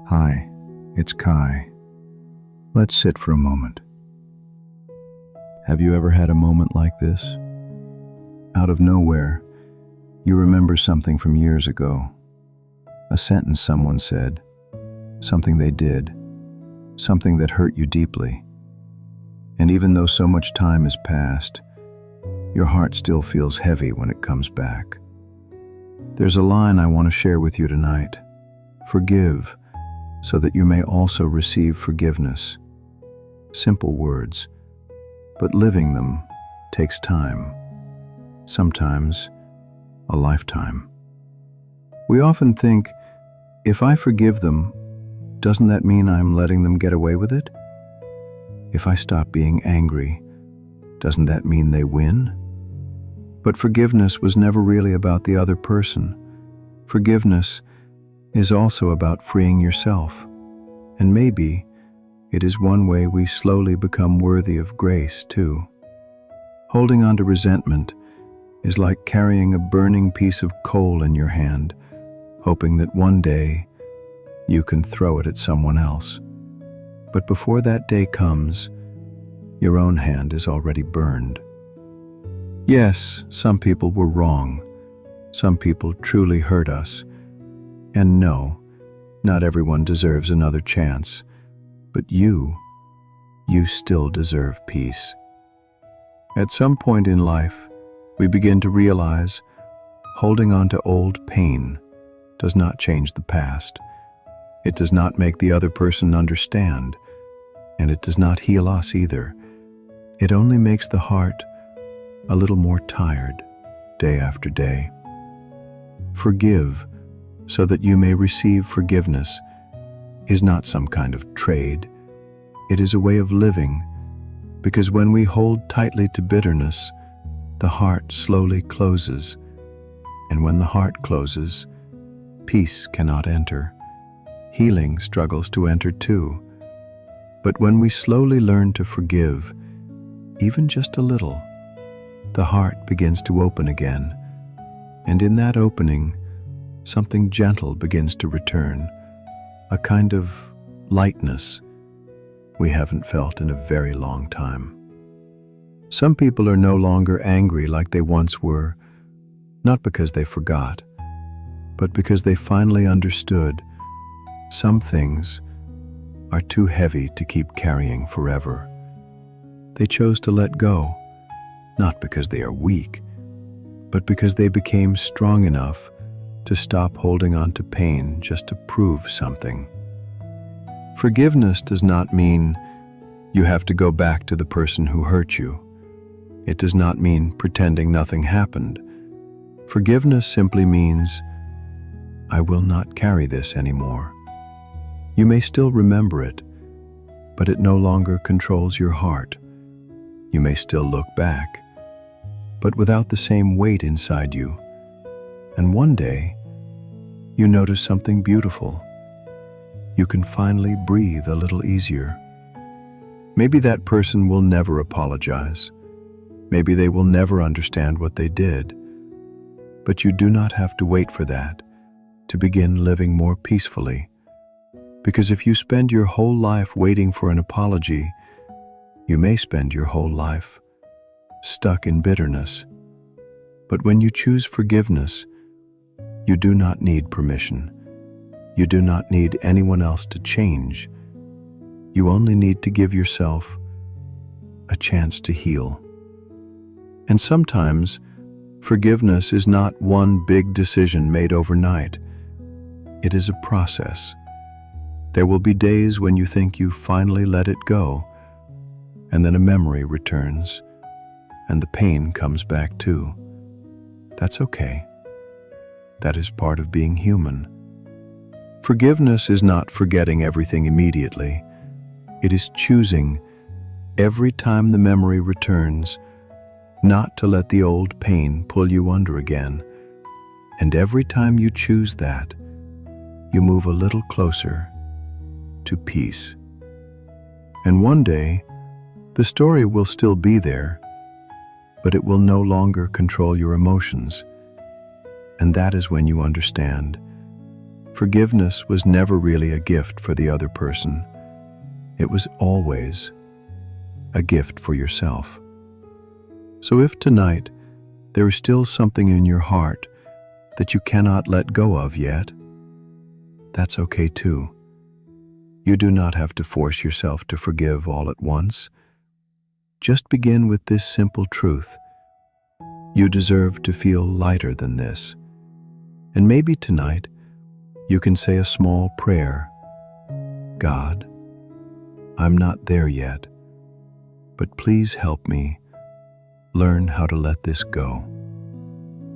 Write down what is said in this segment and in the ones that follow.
Hi, it's Kai. Let's sit for a moment. Have you ever had a moment like this? Out of nowhere, you remember something from years ago. A sentence someone said, something they did, something that hurt you deeply. And even though so much time has passed, your heart still feels heavy when it comes back. There's a line I want to share with you tonight. Forgive, so that you may also receive forgiveness. Simple words, but living them takes time. Sometimes a lifetime. We often think, if I forgive them, doesn't that mean I'm letting them get away with it? If I stop being angry, doesn't that mean they win? But forgiveness was never really about the other person. Forgiveness is also about freeing yourself. And maybe it is one way we slowly become worthy of grace, too. Holding on to resentment is like carrying a burning piece of coal in your hand, hoping that one day you can throw it at someone else. But before that day comes, your own hand is already burned. Yes, some people were wrong. Some people truly hurt us. And no, not everyone deserves another chance. But you still deserve peace. At some point in life, we begin to realize holding on to old pain does not change the past. It does not make the other person understand, and it does not heal us either. It only makes the heart a little more tired day after day. Forgive, so that you may receive forgiveness, is not some kind of trade. It is a way of living, because when we hold tightly to bitterness, the heart slowly closes, and when the heart closes, peace cannot enter. Healing struggles to enter too. But when we slowly learn to forgive, even just a little, the heart begins to open again, and in that opening, something gentle begins to return, a kind of lightness we haven't felt in a very long time. Some people are no longer angry like they once were, not because they forgot, but because they finally understood some things are too heavy to keep carrying forever. They chose to let go, not because they are weak, but because they became strong enough to stop holding on to pain just to prove something. Forgiveness does not mean you have to go back to the person who hurt you. It does not mean pretending nothing happened. Forgiveness simply means, I will not carry this anymore. You may still remember it, but it no longer controls your heart. You may still look back, but without the same weight inside you. And one day, you notice something beautiful. You can finally breathe a little easier. Maybe that person will never apologize. Maybe they will never understand what they did. But you do not have to wait for that to begin living more peacefully. Because if you spend your whole life waiting for an apology, you may spend your whole life stuck in bitterness. But when you choose forgiveness, you do not need permission. You do not need anyone else to change. You only need to give yourself a chance to heal. And sometimes, forgiveness is not one big decision made overnight. It is a process. There will be days when you think you finally let it go, and then a memory returns, and the pain comes back too. That's okay. That is part of being human. Forgiveness is not forgetting everything immediately. It is choosing, every time the memory returns, not to let the old pain pull you under again. And every time you choose that, you move a little closer to peace. And one day, the story will still be there, but it will no longer control your emotions. And that is when you understand Forgiveness was never really a gift for the other person. It was always a gift for yourself. So if tonight there is still something in your heart that you cannot let go of yet, that's okay too. You do not have to force yourself to forgive all at once. Just begin with this simple truth. You deserve to feel lighter than this. And maybe tonight you can say a small prayer. God, I'm not there yet, but please help me learn how to let this go.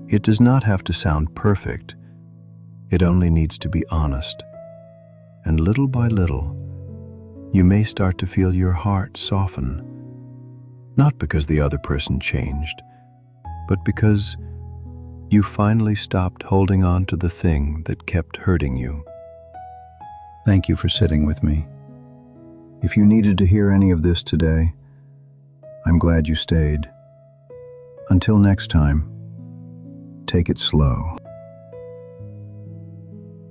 It does not have to sound perfect. It only needs to be honest. And little by little, you may start to feel your heart soften, not because the other person changed, but because you finally stopped holding on to the thing that kept hurting you. Thank you for sitting with me. If you needed to hear any of this today, I'm glad you stayed. Until next time, take it slow.